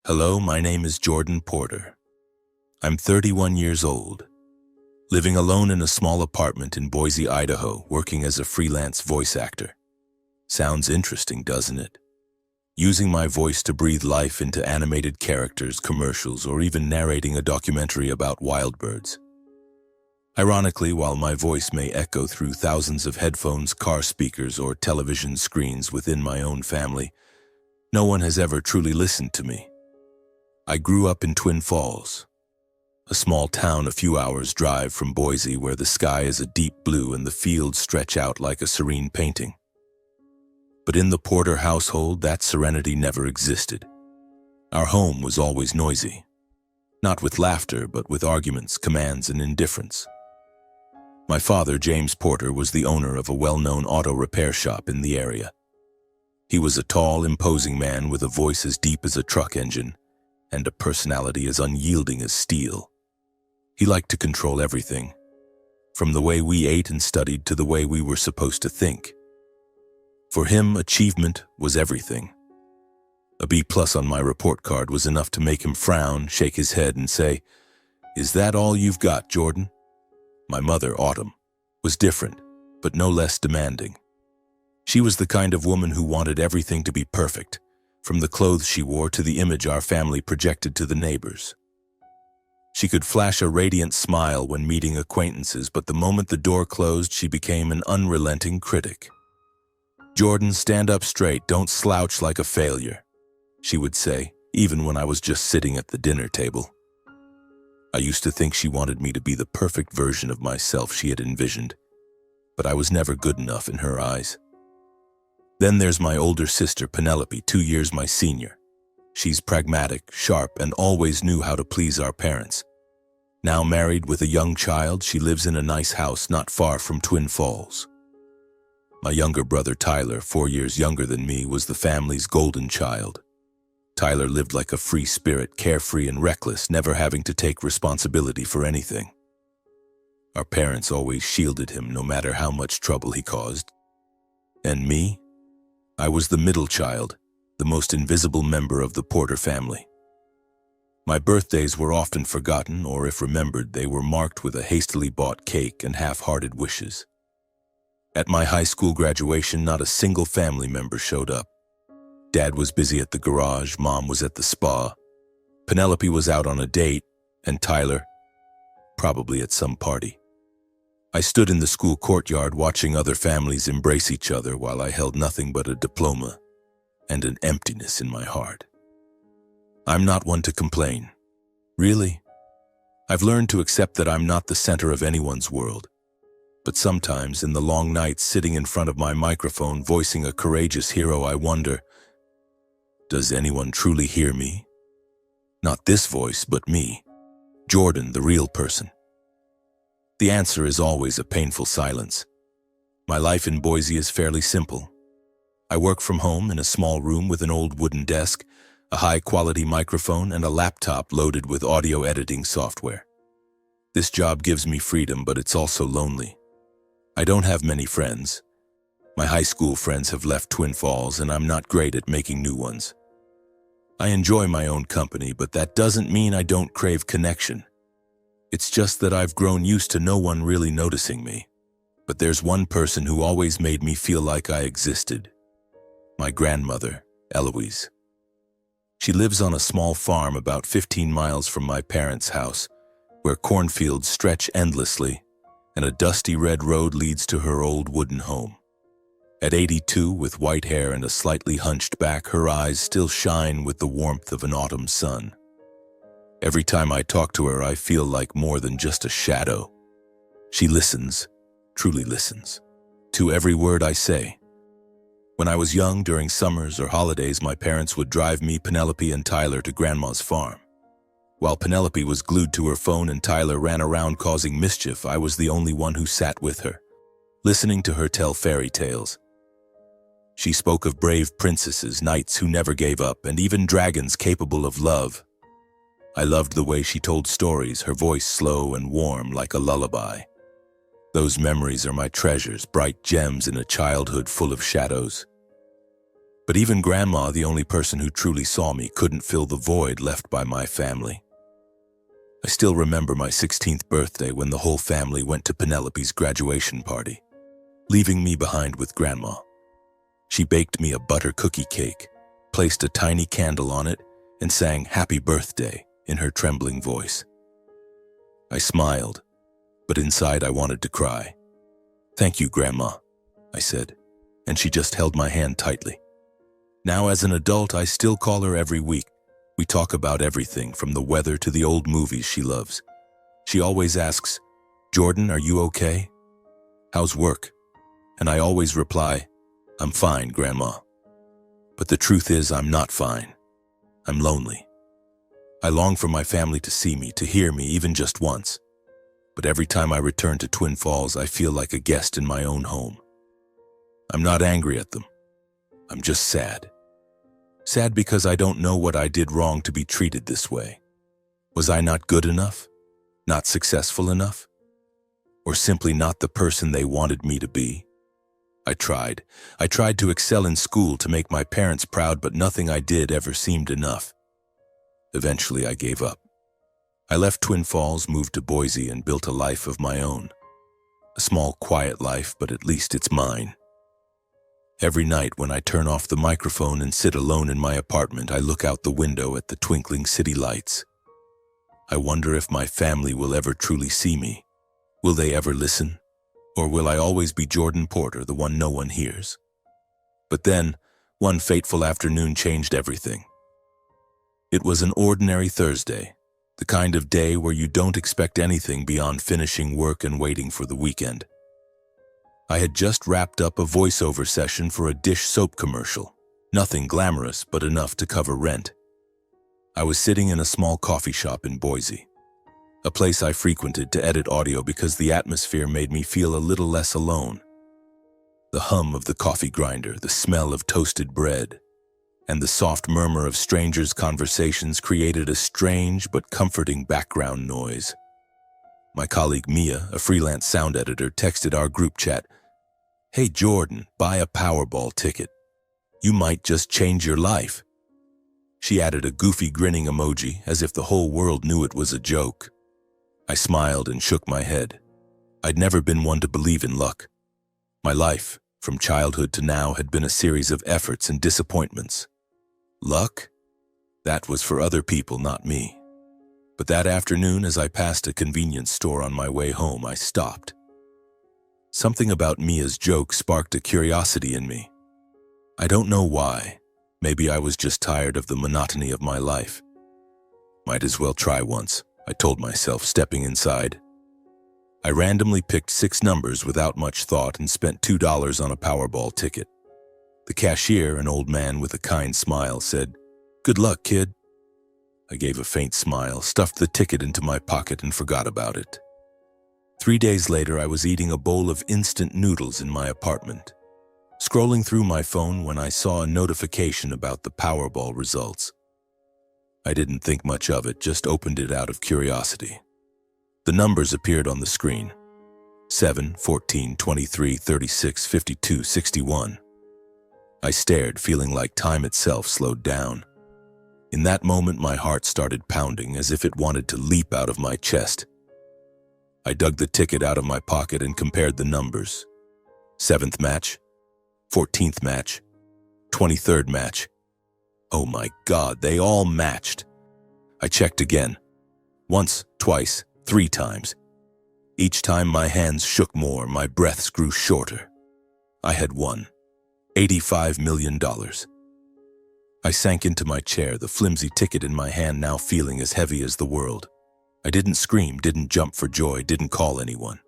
Hello, my name is Jordan Porter. I'm 31 years old, living alone in a small apartment in Boise, Idaho, working as a freelance voice actor. Sounds interesting, doesn't it? Using my voice to breathe life into animated characters, commercials, or even narrating a documentary about wild birds. Ironically, while my voice may echo through thousands of headphones, car speakers, or television screens within my own family, no one has ever truly listened to me. I grew up in Twin Falls, a small town a few hours' drive from Boise where the sky is a deep blue and the fields stretch out like a serene painting. But in the Porter household, that serenity never existed. Our home was always noisy, not with laughter, but with arguments, commands, and indifference. My father, James Porter, was the owner of a well-known auto repair shop in the area. He was a tall, imposing man with a voice as deep as a truck engine and a personality as unyielding as steel. He liked to control everything, from the way we ate and studied to the way we were supposed to think. For him, achievement was everything. A B+ on my report card was enough to make him frown, shake his head, and say, "Is that all you've got, Jordan?" My mother, Autumn, was different, but no less demanding. She was the kind of woman who wanted everything to be perfect, from the clothes she wore to the image our family projected to the neighbors. She could flash a radiant smile when meeting acquaintances, but the moment the door closed, she became an unrelenting critic. "Jordan, stand up straight, don't slouch like a failure," she would say, even when I was just sitting at the dinner table. I used to think she wanted me to be the perfect version of myself she had envisioned, but I was never good enough in her eyes. Then there's my older sister, Penelope, 2 years my senior. She's pragmatic, sharp, and always knew how to please our parents. Now married with a young child, she lives in a nice house not far from Twin Falls. My younger brother, Tyler, 4 years younger than me, was the family's golden child. Tyler lived like a free spirit, carefree and reckless, never having to take responsibility for anything. Our parents always shielded him no matter how much trouble he caused. And me? I was the middle child, the most invisible member of the Porter family. My birthdays were often forgotten, or if remembered, they were marked with a hastily bought cake and half-hearted wishes. At my high school graduation, not a single family member showed up. Dad was busy at the garage, Mom was at the spa, Penelope was out on a date, and Tyler, probably at some party. I stood in the school courtyard watching other families embrace each other while I held nothing but a diploma and an emptiness in my heart. I'm not one to complain. Really? I've learned to accept that I'm not the center of anyone's world. But sometimes, in the long nights sitting in front of my microphone voicing a courageous hero, I wonder, does anyone truly hear me? Not this voice, but me, Jordan, the real person. The answer is always a painful silence. My life in Boise is fairly simple. I work from home in a small room with an old wooden desk, a high-quality microphone, and a laptop loaded with audio editing software. This job gives me freedom, but it's also lonely. I don't have many friends. My high school friends have left Twin Falls, and I'm not great at making new ones. I enjoy my own company, but that doesn't mean I don't crave connection. It's just that I've grown used to no one really noticing me. But there's one person who always made me feel like I existed. My grandmother, Eloise. She lives on a small farm about 15 miles from my parents' house, where cornfields stretch endlessly, and a dusty red road leads to her old wooden home. At 82, with white hair and a slightly hunched back, her eyes still shine with the warmth of an autumn sun. Every time I talk to her, I feel like more than just a shadow. She listens, truly listens, to every word I say. When I was young, during summers or holidays, my parents would drive me, Penelope, and Tyler to Grandma's farm. While Penelope was glued to her phone and Tyler ran around causing mischief, I was the only one who sat with her, listening to her tell fairy tales. She spoke of brave princesses, knights who never gave up, and even dragons capable of love. I loved the way she told stories, her voice slow and warm like a lullaby. Those memories are my treasures, bright gems in a childhood full of shadows. But even Grandma, the only person who truly saw me, couldn't fill the void left by my family. I still remember my 16th birthday when the whole family went to Penelope's graduation party, leaving me behind with Grandma. She baked me a butter cookie cake, placed a tiny candle on it, and sang "Happy Birthday" in her trembling voice. I smiled, but inside I wanted to cry. "Thank you, Grandma," I said, and she just held my hand tightly. Now as an adult, I still call her every week. We talk about everything from the weather to the old movies she loves. She always asks, "Jordan, are you okay? How's work?" And I always reply, "I'm fine, Grandma." But the truth is, I'm not fine. I'm lonely. I long for my family to see me, to hear me, even just once. But every time I return to Twin Falls, I feel like a guest in my own home. I'm not angry at them. I'm just sad. Sad because I don't know what I did wrong to be treated this way. Was I not good enough? Not successful enough? Or simply not the person they wanted me to be? I tried. I tried to excel in school, to make my parents proud, but nothing I did ever seemed enough. Eventually, I gave up. I left Twin Falls, moved to Boise, and built a life of my own. A small, quiet life, but at least it's mine. Every night when I turn off the microphone and sit alone in my apartment, I look out the window at the twinkling city lights. I wonder if my family will ever truly see me. Will they ever listen? Or will I always be Jordan Porter, the one no one hears? But then, one fateful afternoon changed everything. It was an ordinary Thursday, the kind of day where you don't expect anything beyond finishing work and waiting for the weekend. I had just wrapped up a voiceover session for a dish soap commercial. Nothing glamorous, but enough to cover rent. I was sitting in a small coffee shop in Boise, a place I frequented to edit audio because the atmosphere made me feel a little less alone. The hum of the coffee grinder, the smell of toasted bread, and the soft murmur of strangers' conversations created a strange but comforting background noise. My colleague Mia, a freelance sound editor, texted our group chat, "Hey Jordan, buy a Powerball ticket. You might just change your life." She added a goofy grinning emoji, as if the whole world knew it was a joke. I smiled and shook my head. I'd never been one to believe in luck. My life, from childhood to now, had been a series of efforts and disappointments. Luck? That was for other people, not me. But that afternoon, as I passed a convenience store on my way home, I stopped. Something about Mia's joke sparked a curiosity in me. I don't know why. Maybe I was just tired of the monotony of my life. Might as well try once, I told myself, stepping inside. I randomly picked 6 numbers without much thought and spent $2 on a Powerball ticket. The cashier, an old man with a kind smile, said, "Good luck, kid." I gave a faint smile, stuffed the ticket into my pocket, and forgot about it. 3 days later, I was eating a bowl of instant noodles in my apartment, scrolling through my phone when I saw a notification about the Powerball results. I didn't think much of it, just opened it out of curiosity. The numbers appeared on the screen: 7, 14, 23, 36, 52, 61. I stared, feeling like time itself slowed down. In that moment, my heart started pounding as if it wanted to leap out of my chest. I dug the ticket out of my pocket and compared the numbers. 7th match, 14th match, 23rd match. Oh my God, they all matched. I checked again. Once, twice, 3 times. Each time my hands shook more, my breaths grew shorter. I had won. $85 million. I sank into my chair, the flimsy ticket in my hand now feeling as heavy as the world. I didn't scream, didn't jump for joy, didn't call anyone.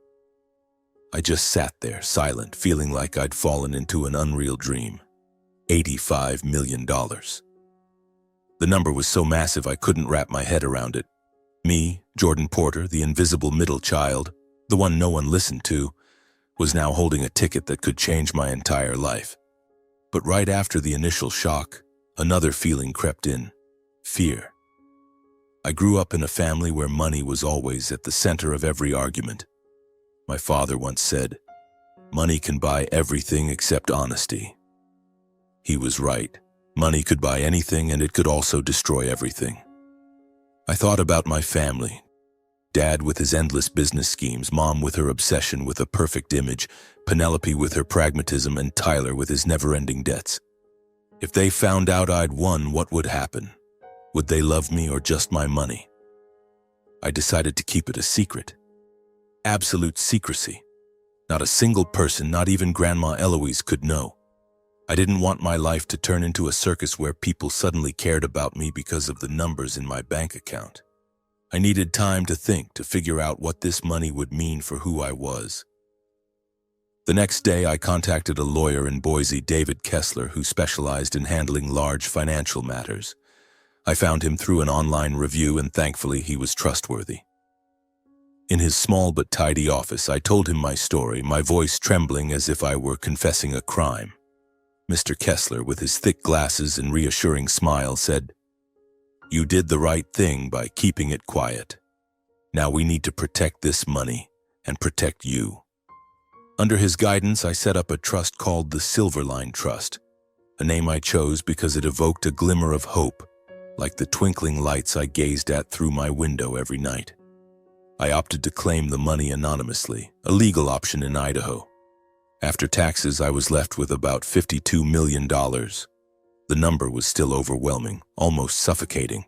I just sat there, silent, feeling like I'd fallen into an unreal dream. $85 million. The number was so massive I couldn't wrap my head around it. Me, Jordan Porter, the invisible middle child, the one no one listened to, was now holding a ticket that could change my entire life. But right after the initial shock, another feeling crept in: fear. I grew up in a family where money was always at the center of every argument. My father once said, "Money can buy everything except honesty." He was right. Money could buy anything, and it could also destroy everything. I thought about my family. Dad with his endless business schemes, Mom with her obsession with a perfect image, Penelope with her pragmatism, and Tyler with his never-ending debts. If they found out I'd won, what would happen? Would they love me or just my money? I decided to keep it a secret. Absolute secrecy. Not a single person, not even Grandma Eloise, could know. I didn't want my life to turn into a circus where people suddenly cared about me because of the numbers in my bank account. I needed time to think, to figure out what this money would mean for who I was. The next day, I contacted a lawyer in Boise, David Kessler, who specialized in handling large financial matters. I found him through an online review, and thankfully he was trustworthy. In his small but tidy office, I told him my story, my voice trembling as if I were confessing a crime. Mr. Kessler, with his thick glasses and reassuring smile, said, "You did the right thing by keeping it quiet. Now we need to protect this money and protect you." Under his guidance, I set up a trust called the Silverline Trust, a name I chose because it evoked a glimmer of hope, like the twinkling lights I gazed at through my window every night. I opted to claim the money anonymously, a legal option in Idaho. After taxes, I was left with about $52 million. The number was still overwhelming, almost suffocating.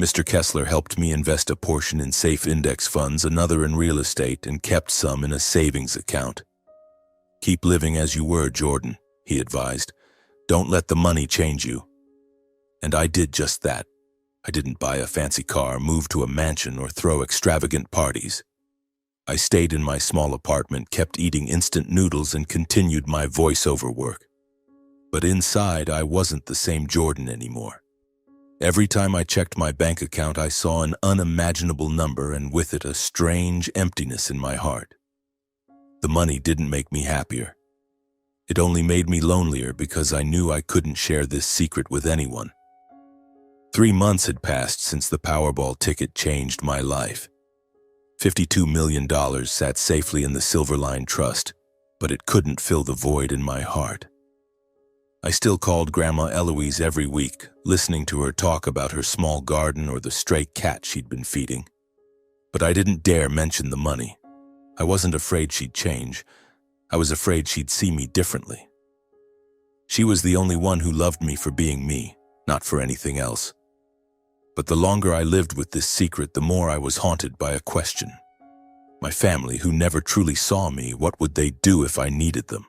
Mr. Kessler helped me invest a portion in safe index funds, another in real estate, and kept some in a savings account. "Keep living as you were, Jordan," he advised. "Don't let the money change you." And I did just that. I didn't buy a fancy car, move to a mansion, or throw extravagant parties. I stayed in my small apartment, kept eating instant noodles, and continued my voiceover work. But inside, I wasn't the same Jordan anymore. Every time I checked my bank account, I saw an unimaginable number, and with it a strange emptiness in my heart. The money didn't make me happier. It only made me lonelier because I knew I couldn't share this secret with anyone. 3 months had passed since the Powerball ticket changed my life. $52 million sat safely in the Silverline Trust, but it couldn't fill the void in my heart. I still called Grandma Eloise every week, listening to her talk about her small garden or the stray cat she'd been feeding. But I didn't dare mention the money. I wasn't afraid she'd change. I was afraid she'd see me differently. She was the only one who loved me for being me, not for anything else. But the longer I lived with this secret, the more I was haunted by a question. My family, who never truly saw me, what would they do if I needed them?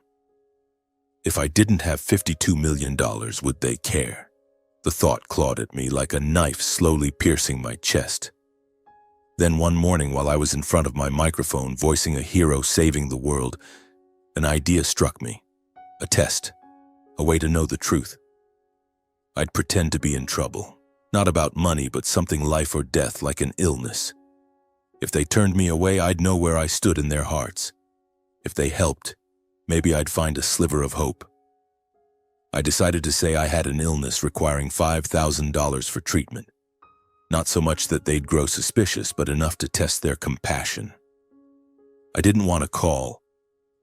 If I didn't have $52 million, would they care? The thought clawed at me like a knife slowly piercing my chest. Then one morning, while I was in front of my microphone voicing a hero saving the world, an idea struck me. A test. A way to know the truth. I'd pretend to be in trouble. Not about money, but something life or death, like an illness. If they turned me away, I'd know where I stood in their hearts. If they helped, maybe I'd find a sliver of hope. I decided to say I had an illness requiring $5,000 for treatment. Not so much that they'd grow suspicious, but enough to test their compassion. I didn't want to call.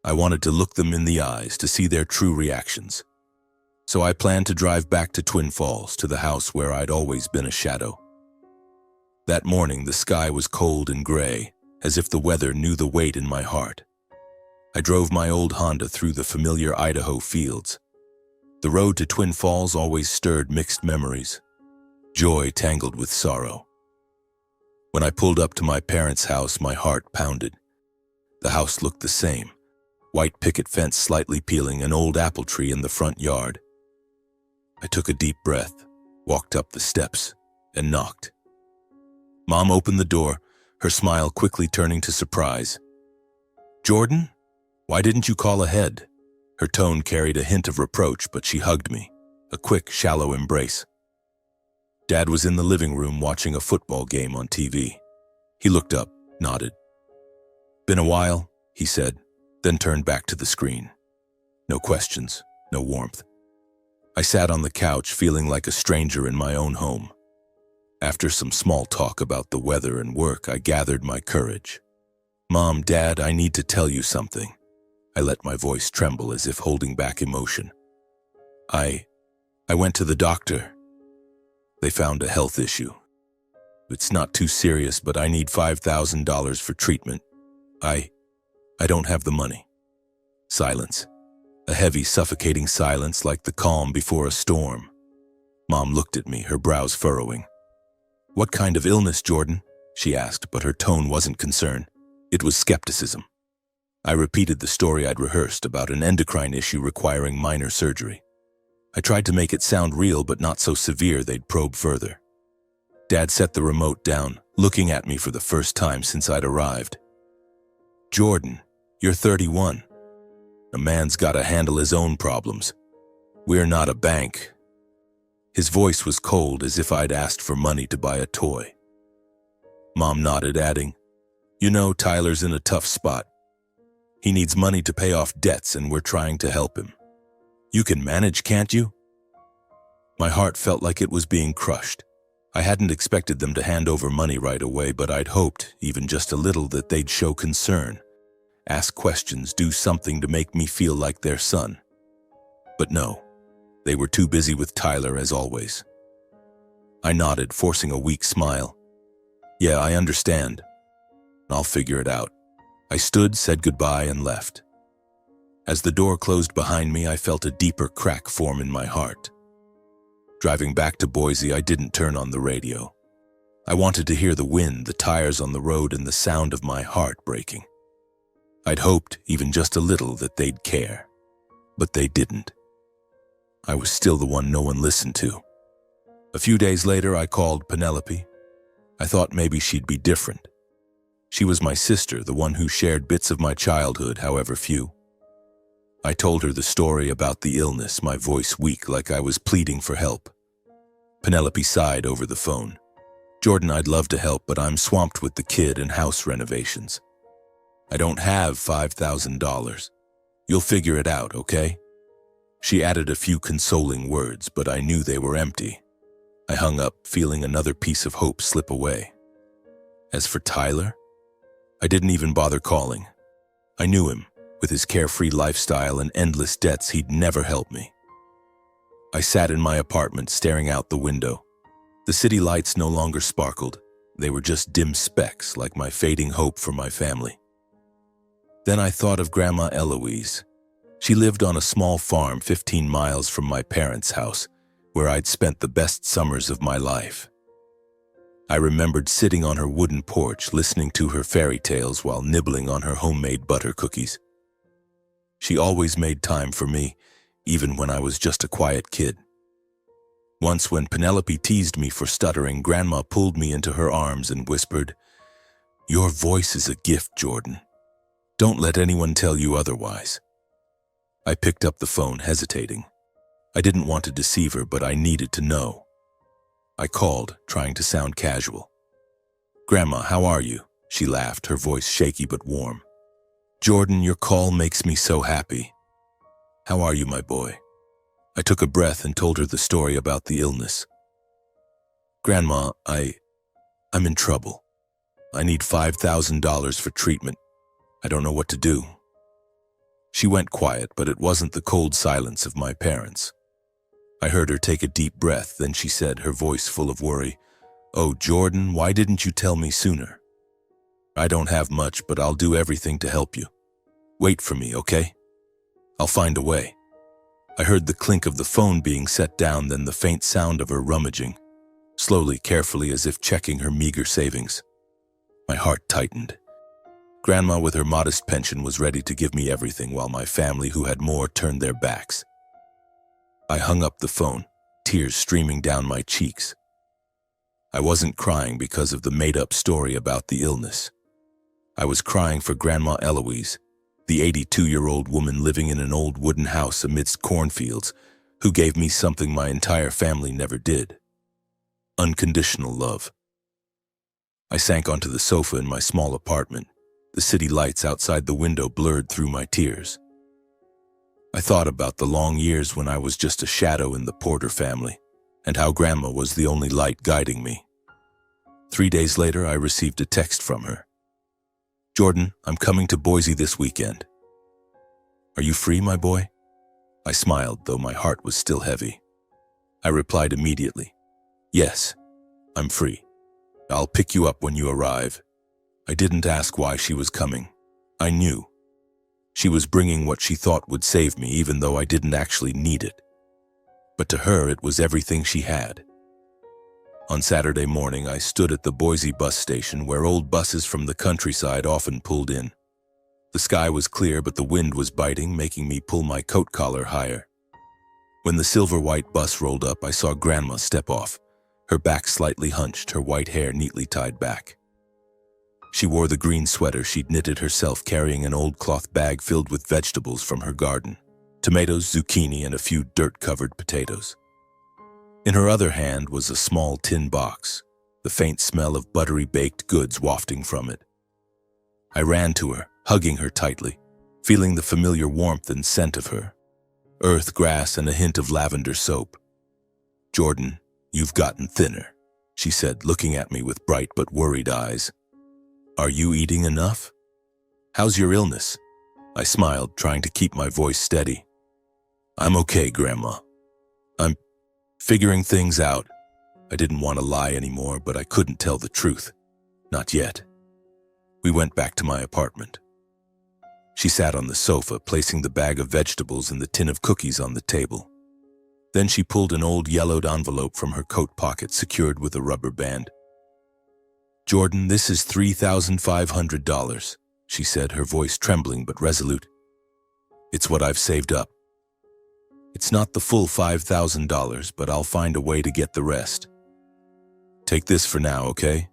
I wanted to look them in the eyes, to see their true reactions. So I planned to drive back to Twin Falls, to the house where I'd always been a shadow. That morning, the sky was cold and gray, as if the weather knew the weight in my heart. I drove my old Honda through the familiar Idaho fields. The road to Twin Falls always stirred mixed memories, joy tangled with sorrow. When I pulled up to my parents' house, my heart pounded. The house looked the same, white picket fence slightly peeling, an old apple tree in the front yard. I took a deep breath, walked up the steps, and knocked. Mom opened the door, her smile quickly turning to surprise. "Jordan, why didn't you call ahead?" Her tone carried a hint of reproach, but she hugged me, a quick, shallow embrace. Dad was in the living room watching a football game on TV. He looked up, nodded. "Been a while," he said, then turned back to the screen. No questions, no warmth. I sat on the couch, feeling like a stranger in my own home. After some small talk about the weather and work, I gathered my courage. "Mom, Dad, I need to tell you something." I let my voice tremble as if holding back emotion. I went to the doctor. They found a health issue. It's not too serious, but I need $5,000 for treatment. I don't have the money. Silence. A heavy, suffocating silence like the calm before a storm. Mom looked at me, her brows furrowing. "What kind of illness, Jordan?" she asked, but her tone wasn't concern. It was skepticism. I repeated the story I'd rehearsed about an endocrine issue requiring minor surgery. I tried to make it sound real, but not so severe they'd probe further. Dad set the remote down, looking at me for the first time since I'd arrived. "Jordan, you're 31. A man's gotta handle his own problems. We're not a bank." His voice was cold, as if I'd asked for money to buy a toy. Mom nodded, adding, "You know, Tyler's in a tough spot. He needs money to pay off debts, and we're trying to help him. You can manage, can't you?" My heart felt like it was being crushed. I hadn't expected them to hand over money right away, but I'd hoped, even just a little, that they'd show concern, ask questions, do something to make me feel like their son. But no, they were too busy with Tyler as always. I nodded, forcing a weak smile. "Yeah, I understand. I'll figure it out." I stood, said goodbye, and left. As the door closed behind me, I felt a deeper crack form in my heart. Driving back to Boise, I didn't turn on the radio. I wanted to hear the wind, the tires on the road, and the sound of my heart breaking. I'd hoped, even just a little, that they'd care. But they didn't. I was still the one no one listened to. A few days later, I called Penelope. I thought maybe she'd be different. She was my sister, the one who shared bits of my childhood, however few. I told her the story about the illness, my voice weak like I was pleading for help. Penelope sighed over the phone. "Jordan, I'd love to help, but I'm swamped with the kid and house renovations. I don't have $5,000. You'll figure it out, okay?" She added a few consoling words, but I knew they were empty. I hung up, feeling another piece of hope slip away. As for Tyler, I didn't even bother calling. I knew him. With his carefree lifestyle and endless debts, he'd never help me. I sat in my apartment, staring out the window. The city lights no longer sparkled. They were just dim specks, like my fading hope for my family. Then I thought of Grandma Eloise. She lived on a small farm 15 miles from my parents' house, where I'd spent the best summers of my life. I remembered sitting on her wooden porch, listening to her fairy tales while nibbling on her homemade butter cookies. She always made time for me, even when I was just a quiet kid. Once, when Penelope teased me for stuttering, Grandma pulled me into her arms and whispered, "Your voice is a gift, Jordan. Don't let anyone tell you otherwise." I picked up the phone, hesitating. I didn't want to deceive her, but I needed to know. I called, trying to sound casual. "Grandma, how are you?" She laughed, her voice shaky but warm. "Jordan, your call makes me so happy. How are you, my boy?" I took a breath and told her the story about the illness. "Grandma, I'm in trouble. I need $5,000 for treatment. I don't know what to do." She went quiet, but it wasn't the cold silence of my parents. I heard her take a deep breath, then she said, her voice full of worry, "Oh, Jordan, why didn't you tell me sooner? I don't have much, but I'll do everything to help you. Wait for me, okay? I'll find a way." I heard the clink of the phone being set down, then the faint sound of her rummaging, slowly, carefully, as if checking her meager savings. My heart tightened. Grandma, with her modest pension, was ready to give me everything, while my family, who had more, turned their backs. I hung up the phone, tears streaming down my cheeks. I wasn't crying because of the made-up story about the illness. I was crying for Grandma Eloise, the 82-year-old woman living in an old wooden house amidst cornfields, who gave me something my entire family never did: unconditional love. I sank onto the sofa in my small apartment. The city lights outside the window blurred through my tears. I thought about the long years when I was just a shadow in the Porter family, and how Grandma was the only light guiding me. 3 days later, I received a text from her. "Jordan, I'm coming to Boise this weekend. Are you free, my boy?" I smiled, though my heart was still heavy. I replied immediately, "Yes, I'm free. I'll pick you up when you arrive." I didn't ask why she was coming. I knew. She was bringing what she thought would save me, even though I didn't actually need it. But to her, it was everything she had. On Saturday morning, I stood at the Boise bus station where old buses from the countryside often pulled in. The sky was clear, but the wind was biting, making me pull my coat collar higher. When the silver-white bus rolled up, I saw Grandma step off, her back slightly hunched, her white hair neatly tied back. She wore the green sweater she'd knitted herself, carrying an old cloth bag filled with vegetables from her garden, tomatoes, zucchini, and a few dirt-covered potatoes. In her other hand was a small tin box, the faint smell of buttery baked goods wafting from it. I ran to her, hugging her tightly, feeling the familiar warmth and scent of her. Earth, grass, and a hint of lavender soap. "Jordan, you've gotten thinner," she said, looking at me with bright but worried eyes. "Are you eating enough? How's your illness?" I smiled, trying to keep my voice steady. "I'm okay, Grandma. I'm figuring things out." I didn't want to lie anymore, but I couldn't tell the truth. Not yet. We went back to my apartment. She sat on the sofa, placing the bag of vegetables and the tin of cookies on the table. Then she pulled an old yellowed envelope from her coat pocket, secured with a rubber band. "Jordan, this is $3,500, she said, her voice trembling but resolute. "It's what I've saved up. It's not the full $5,000, but I'll find a way to get the rest. Take this for now, okay?"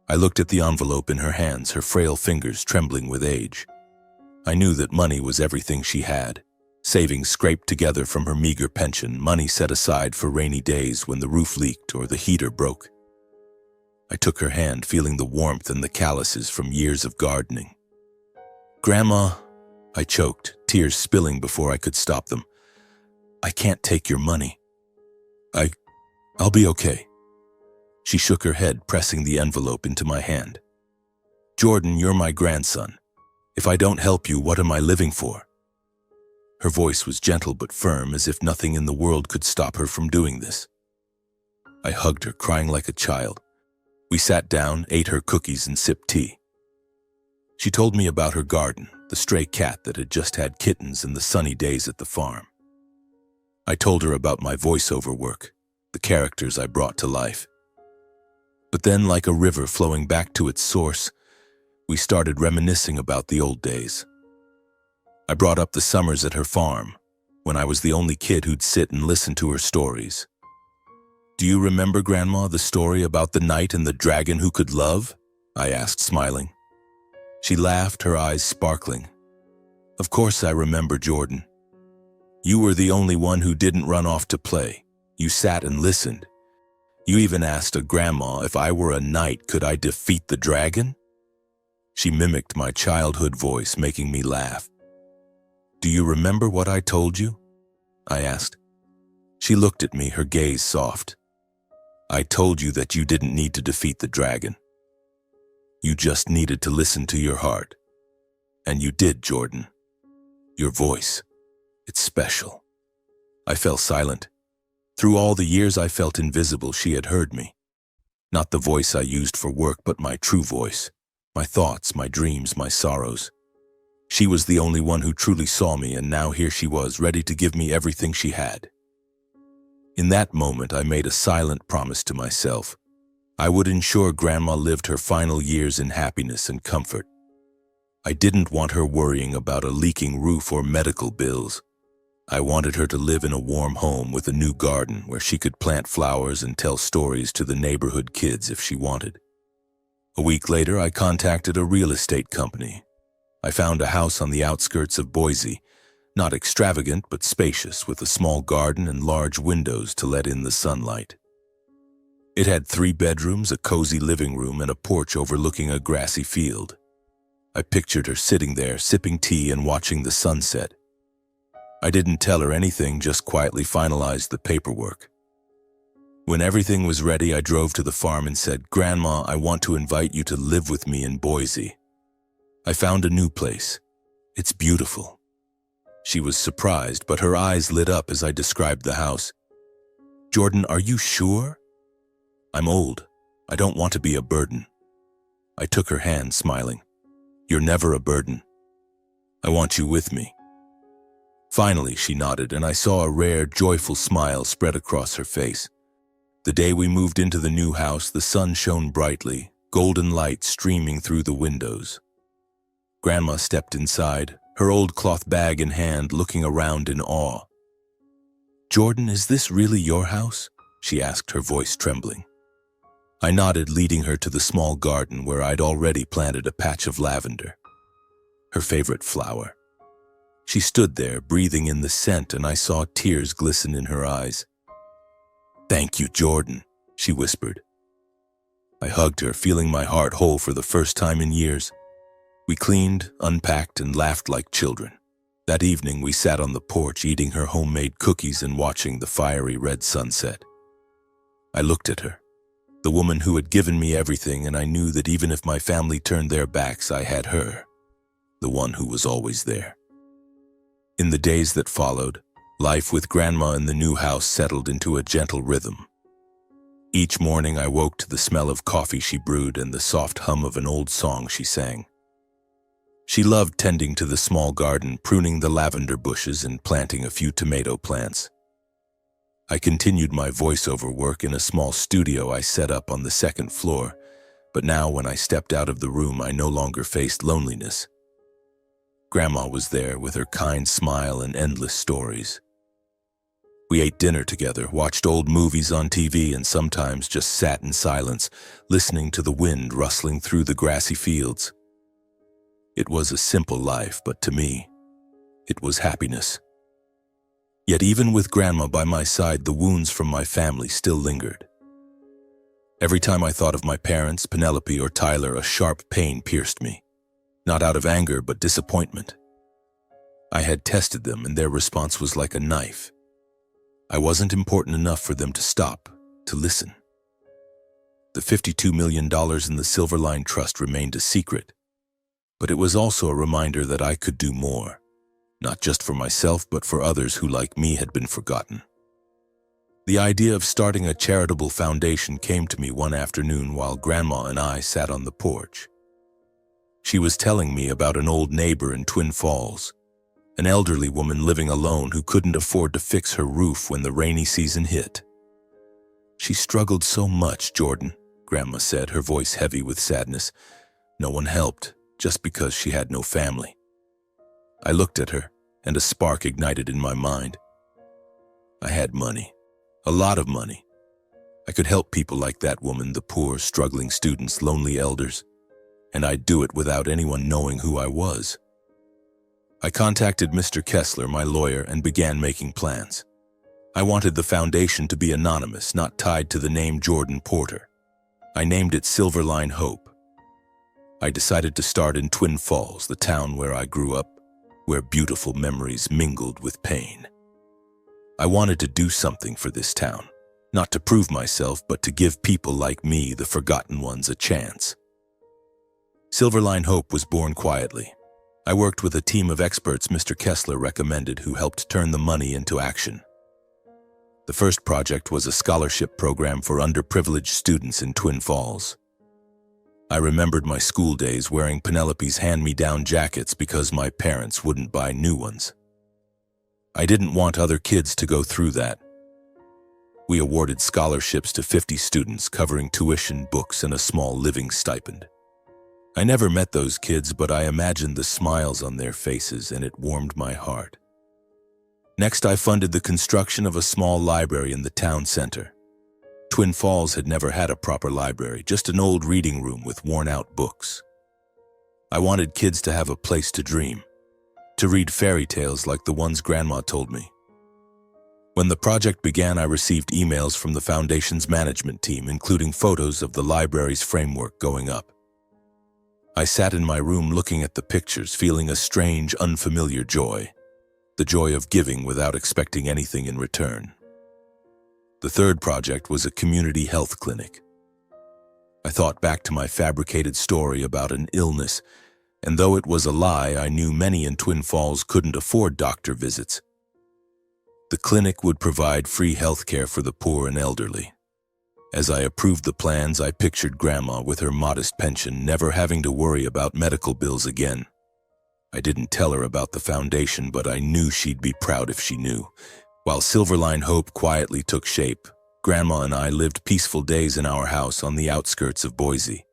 I looked at the envelope in her hands, her frail fingers trembling with age. I knew that money was everything she had, savings scraped together from her meager pension, money set aside for rainy days when the roof leaked or the heater broke. I took her hand, feeling the warmth and the calluses from years of gardening. "Grandma," I choked, tears spilling before I could stop them. "I can't take your money. I'll be okay." She shook her head, pressing the envelope into my hand. "Jordan, you're my grandson. If I don't help you, what am I living for?" Her voice was gentle but firm, as if nothing in the world could stop her from doing this. I hugged her, crying like a child. We sat down, ate her cookies, and sipped tea. She told me about her garden, the stray cat that had just had kittens, and the sunny days at the farm. I told her about my voiceover work, the characters I brought to life. But then, like a river flowing back to its source, we started reminiscing about the old days. I brought up the summers at her farm, when I was the only kid who'd sit and listen to her stories. "Do you remember, Grandma, the story about the knight and the dragon who could love?" I asked, smiling. She laughed, her eyes sparkling. "Of course I remember, Jordan. You were the only one who didn't run off to play. You sat and listened. You even asked a grandma, if I were a knight, could I defeat the dragon?" She mimicked my childhood voice, making me laugh. "Do you remember what I told you?" I asked. She looked at me, her gaze soft. "I told you that you didn't need to defeat the dragon. You just needed to listen to your heart. And you did, Jordan. Your voice, it's special." I fell silent. Through all the years I felt invisible, she had heard me. Not the voice I used for work, but my true voice. My thoughts, my dreams, my sorrows. She was the only one who truly saw me, and now here she was, ready to give me everything she had. In that moment, I made a silent promise to myself. I would ensure Grandma lived her final years in happiness and comfort. I didn't want her worrying about a leaking roof or medical bills. I wanted her to live in a warm home with a new garden where she could plant flowers and tell stories to the neighborhood kids if she wanted. A week later, I contacted a real estate company. I found a house on the outskirts of Boise, not extravagant but spacious, with a small garden and large windows to let in the sunlight. It had 3 bedrooms, a cozy living room, and a porch overlooking a grassy field. I pictured her sitting there, sipping tea and watching the sunset. I didn't tell her anything, just quietly finalized the paperwork. When everything was ready, I drove to the farm and said, "Grandma, I want to invite you to live with me in Boise. I found a new place. It's beautiful. She was surprised, but her eyes lit up as I described the house. "Jordan, are you sure?" "I'm old. I don't want to be a burden." I took her hand, smiling. "You're never a burden. I want you with me." Finally, she nodded, and I saw a rare, joyful smile spread across her face. The day we moved into the new house, the sun shone brightly, golden light streaming through the windows. Grandma stepped inside, her old cloth bag in hand, looking around in awe. "Jordan, is this really your house?" she asked, her voice trembling. I nodded, leading her to the small garden where I'd already planted a patch of lavender, her favorite flower. She stood there, breathing in the scent, and I saw tears glisten in her eyes. "Thank you, Jordan," she whispered. I hugged her, feeling my heart whole for the first time in years. We cleaned, unpacked, and laughed like children. That evening, we sat on the porch, eating her homemade cookies and watching the fiery red sunset. I looked at her, the woman who had given me everything, and I knew that even if my family turned their backs, I had her, the one who was always there. In the days that followed, life with Grandma in the new house settled into a gentle rhythm. Each morning I woke to the smell of coffee she brewed and the soft hum of an old song she sang. She loved tending to the small garden, pruning the lavender bushes and planting a few tomato plants. I continued my voiceover work in a small studio I set up on the second floor, but now when I stepped out of the room, I no longer faced loneliness. Grandma was there with her kind smile and endless stories. We ate dinner together, watched old movies on TV, and sometimes just sat in silence, listening to the wind rustling through the grassy fields. It was a simple life, but to me, it was happiness. Yet even with Grandma by my side, the wounds from my family still lingered. Every time I thought of my parents, Penelope or Tyler, a sharp pain pierced me. Not out of anger, but disappointment. I had tested them, and their response was like a knife. I wasn't important enough for them to stop, to listen. The $52 million in the Silverline Trust remained a secret, but it was also a reminder that I could do more, not just for myself, but for others who, like me, had been forgotten. The idea of starting a charitable foundation came to me one afternoon while Grandma and I sat on the porch. She was telling me about an old neighbor in Twin Falls, an elderly woman living alone who couldn't afford to fix her roof when the rainy season hit. "She struggled so much, Jordan," Grandma said, her voice heavy with sadness. "No one helped, just because she had no family." I looked at her, and a spark ignited in my mind. I had money, a lot of money. I could help people like that woman, the poor, struggling students, lonely elders. And I'd do it without anyone knowing who I was. I contacted Mr. Kessler, my lawyer, and began making plans. I wanted the foundation to be anonymous, not tied to the name Jordan Porter. I named it Silverline Hope. I decided to start in Twin Falls, the town where I grew up, where beautiful memories mingled with pain. I wanted to do something for this town, not to prove myself, but to give people like me, the forgotten ones, a chance. Silverline Hope was born quietly. I worked with a team of experts Mr. Kessler recommended who helped turn the money into action. The first project was a scholarship program for underprivileged students in Twin Falls. I remembered my school days wearing Penelope's hand-me-down jackets because my parents wouldn't buy new ones. I didn't want other kids to go through that. We awarded scholarships to 50 students, covering tuition, books, and a small living stipend. I never met those kids, but I imagined the smiles on their faces, and it warmed my heart. Next, I funded the construction of a small library in the town center. Twin Falls had never had a proper library, just an old reading room with worn-out books. I wanted kids to have a place to dream, to read fairy tales like the ones Grandma told me. When the project began, I received emails from the foundation's management team, including photos of the library's framework going up. I sat in my room looking at the pictures, feeling a strange, unfamiliar joy, the joy of giving without expecting anything in return. The third project was a community health clinic. I thought back to my fabricated story about an illness, And though it was a lie, I knew many in Twin Falls couldn't afford doctor visits. The clinic would provide free health care for the poor and elderly. As I approved the plans, I pictured Grandma with her modest pension, never having to worry about medical bills again. I didn't tell her about the foundation, but I knew she'd be proud if she knew. While Silverline Hope quietly took shape, Grandma and I lived peaceful days in our house on the outskirts of Boise.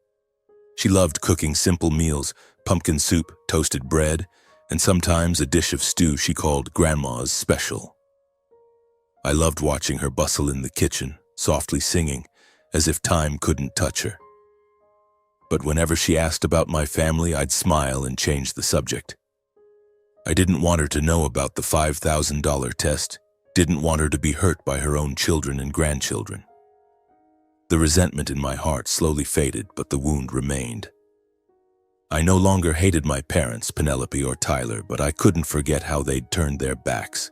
She loved cooking simple meals, pumpkin soup, toasted bread, and sometimes a dish of stew she called Grandma's Special. I loved watching her bustle in the kitchen, softly singing, as if time couldn't touch her. But whenever she asked about my family, I'd smile and change the subject. I didn't want her to know about the $5,000 test, didn't want her to be hurt by her own children and grandchildren. The resentment in my heart slowly faded, but the wound remained. I no longer hated my parents, Penelope or Tyler, but I couldn't forget how they'd turned their backs.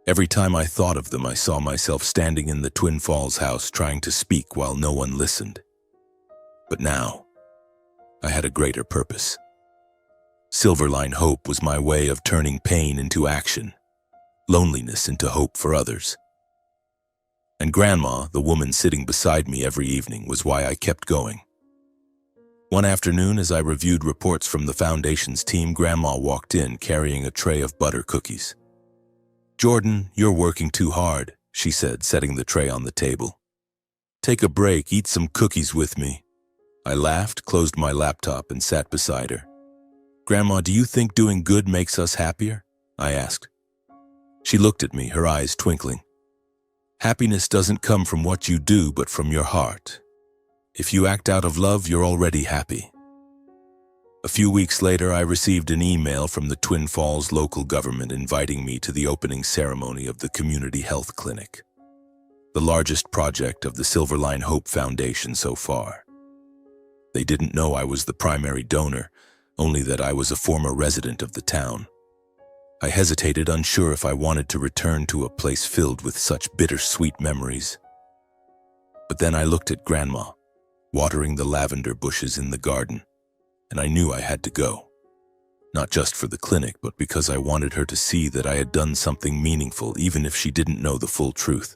Every time I thought of them, I saw myself standing in the Twin Falls house trying to speak while no one listened. But now, I had a greater purpose. Silverline Hope was my way of turning pain into action, loneliness into hope for others. And Grandma, the woman sitting beside me every evening, was why I kept going. One afternoon, as I reviewed reports from the Foundation's team, Grandma walked in carrying a tray of butter cookies. "Jordan, you're working too hard," she said, setting the tray on the table. "Take a break, eat some cookies with me." I laughed, closed my laptop, and sat beside her. "Grandma, do you think doing good makes us happier?" I asked. She looked at me, her eyes twinkling. "Happiness doesn't come from what you do, but from your heart. If you act out of love, you're already happy." A few weeks later, I received an email from the Twin Falls local government inviting me to the opening ceremony of the Community Health Clinic, the largest project of the Silverline Hope Foundation so far. They didn't know I was the primary donor, only that I was a former resident of the town. I hesitated, unsure if I wanted to return to a place filled with such bittersweet memories. But then I looked at Grandma, watering the lavender bushes in the garden, and I knew I had to go. Not just for the clinic, but because I wanted her to see that I had done something meaningful, even if she didn't know the full truth.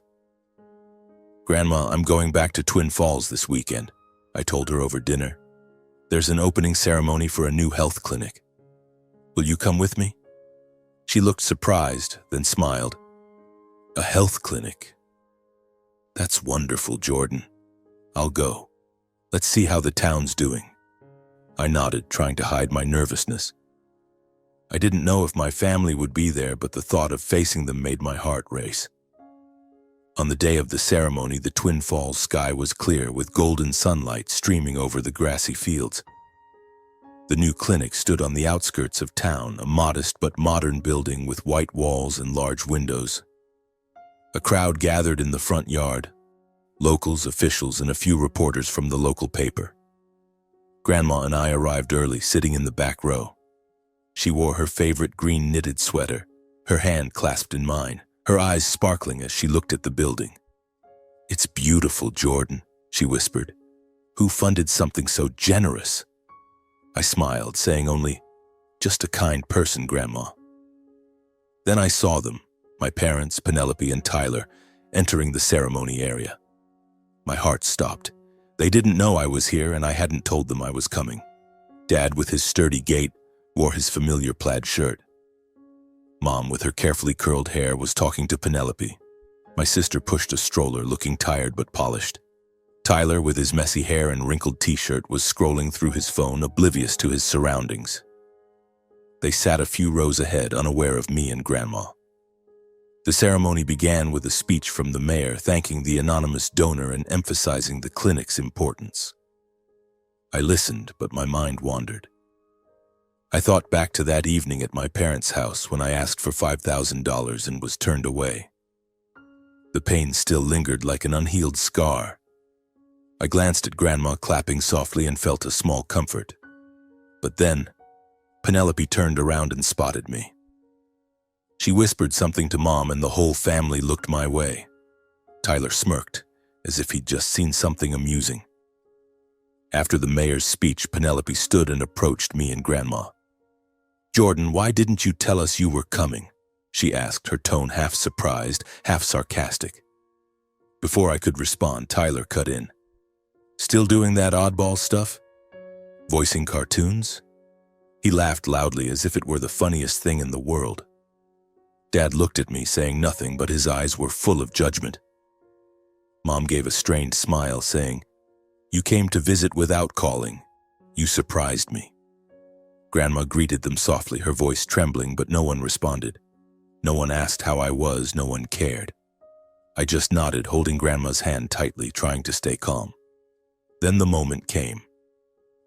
"Grandma, I'm going back to Twin Falls this weekend," I told her over dinner. "There's an opening ceremony for a new health clinic. Will you come with me?" She looked surprised, then smiled. "A health clinic? That's wonderful, Jordan. I'll go. Let's see how the town's doing." I nodded, trying to hide my nervousness. I didn't know if my family would be there, but the thought of facing them made my heart race. On the day of the ceremony, the Twin Falls sky was clear, with golden sunlight streaming over the grassy fields. The new clinic stood on the outskirts of town, a modest but modern building with white walls and large windows. A crowd gathered in the front yard, locals, officials, and a few reporters from the local paper. Grandma and I arrived early, sitting in the back row. She wore her favorite green knitted sweater, her hand clasped in mine, her eyes sparkling as she looked at the building. "It's beautiful, Jordan," she whispered. "Who funded something so generous?" I smiled, saying only, "Just a kind person, Grandma." Then I saw them, my parents, Penelope and Tyler, entering the ceremony area. My heart stopped. They didn't know I was here, and I hadn't told them I was coming. Dad, with his sturdy gait, wore his familiar plaid shirt. Mom, with her carefully curled hair, was talking to Penelope. My sister pushed a stroller, looking tired but polished. Tyler, with his messy hair and wrinkled t-shirt, was scrolling through his phone, oblivious to his surroundings. They sat a few rows ahead, unaware of me and Grandma. The ceremony began with a speech from the mayor, thanking the anonymous donor and emphasizing the clinic's importance. I listened, but my mind wandered. I thought back to that evening at my parents' house when I asked for $5,000 and was turned away. The pain still lingered like an unhealed scar. I glanced at Grandma clapping softly and felt a small comfort. But then, Penelope turned around and spotted me. She whispered something to Mom, and the whole family looked my way. Tyler smirked, as if he'd just seen something amusing. After the mayor's speech, Penelope stood and approached me and Grandma. "Jordan, why didn't you tell us you were coming?" she asked, her tone half surprised, half sarcastic. Before I could respond, Tyler cut in. "Still doing that oddball stuff? Voicing cartoons?" He laughed loudly as if it were the funniest thing in the world. Dad looked at me, saying nothing, but his eyes were full of judgment. Mom gave a strained smile, saying, "You came to visit without calling. You surprised me." Grandma greeted them softly, her voice trembling, but no one responded. No one asked how I was, no one cared. I just nodded, holding Grandma's hand tightly, trying to stay calm. Then the moment came.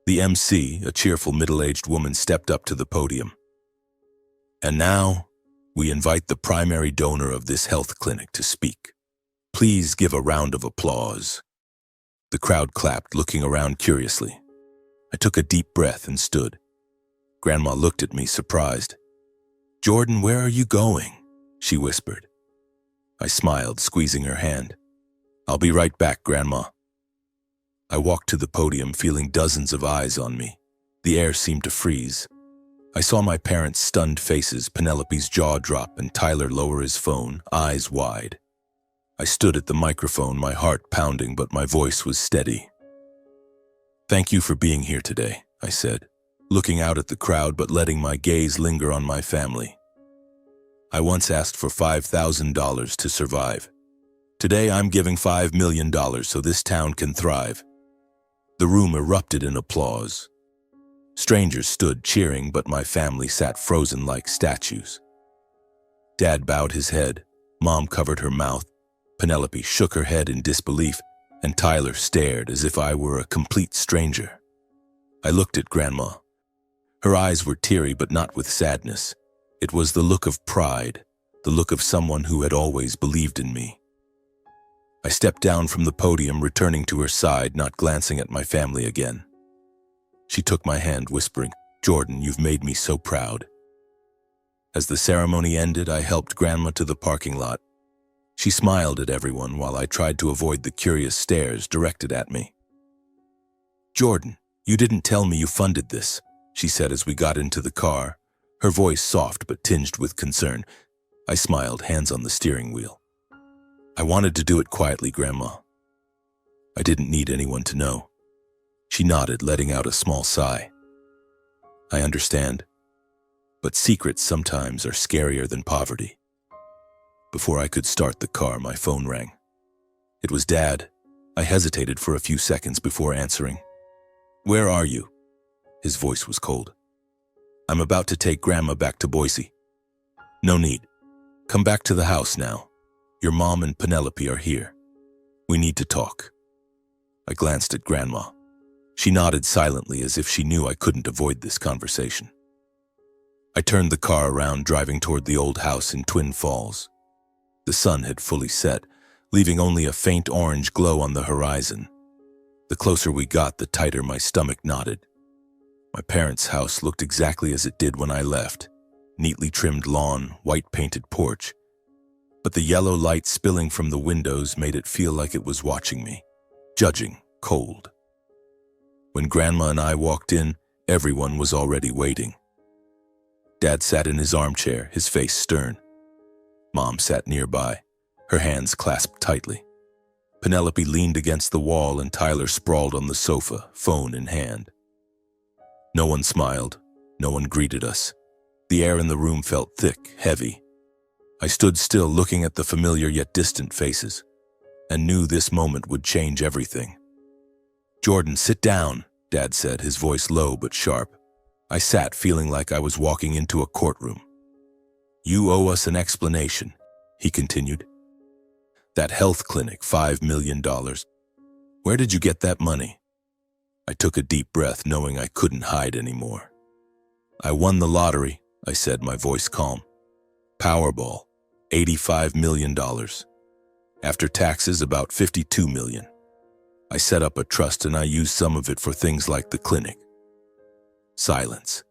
The MC, a cheerful middle-aged woman, stepped up to the podium. "And now, we invite the primary donor of this health clinic to speak. Please give a round of applause." The crowd clapped, looking around curiously. I took a deep breath and stood. Grandma looked at me, surprised. "Jordan, where are you going?" she whispered. I smiled, squeezing her hand. "I'll be right back, Grandma." I walked to the podium, feeling dozens of eyes on me. The air seemed to freeze. I saw my parents' stunned faces, Penelope's jaw drop, and Tyler lower his phone, eyes wide. I stood at the microphone, my heart pounding, but my voice was steady. "Thank you for being here today," I said, looking out at the crowd but letting my gaze linger on my family. "I once asked for $5,000 to survive. Today I'm giving $5 million so this town can thrive." The room erupted in applause. Strangers stood cheering, but my family sat frozen like statues. Dad bowed his head, Mom covered her mouth, Penelope shook her head in disbelief, and Tyler stared as if I were a complete stranger. I looked at Grandma. Her eyes were teary, but not with sadness. It was the look of pride, the look of someone who had always believed in me. I stepped down from the podium, returning to her side, not glancing at my family again. She took my hand, whispering, "Jordan, you've made me so proud." As the ceremony ended, I helped Grandma to the parking lot. She smiled at everyone while I tried to avoid the curious stares directed at me. "Jordan, you didn't tell me you funded this," she said as we got into the car, her voice soft but tinged with concern. I smiled, hands on the steering wheel. "I wanted to do it quietly, Grandma. I didn't need anyone to know." She nodded, letting out a small sigh. "I understand, but secrets sometimes are scarier than poverty." Before I could start the car, my phone rang. It was Dad. I hesitated for a few seconds before answering. "Where are you?" His voice was cold. "I'm about to take Grandma back to Boise." "No need. Come back to the house now. Your mom and Penelope are here. We need to talk." I glanced at Grandma. She nodded silently as if she knew I couldn't avoid this conversation. I turned the car around, driving toward the old house in Twin Falls. The sun had fully set, leaving only a faint orange glow on the horizon. The closer we got, the tighter my stomach knotted. My parents' house looked exactly as it did when I left. Neatly trimmed lawn, white-painted porch. But the yellow light spilling from the windows made it feel like it was watching me, judging, cold. When Grandma and I walked in, everyone was already waiting. Dad sat in his armchair, his face stern. Mom sat nearby, her hands clasped tightly. Penelope leaned against the wall and Tyler sprawled on the sofa, phone in hand. No one smiled, no one greeted us. The air in the room felt thick, heavy. I stood still, looking at the familiar yet distant faces, and knew this moment would change everything. "Jordan, sit down," Dad said, his voice low but sharp. I sat, feeling like I was walking into a courtroom. "You owe us an explanation," he continued. "That health clinic, $5 million. Where did you get that money?" I took a deep breath, knowing I couldn't hide anymore. "I won the lottery," I said, my voice calm. "Powerball, $85 million. After taxes, about $52 million. I set up a trust and I used some of it for things like the clinic." Silence.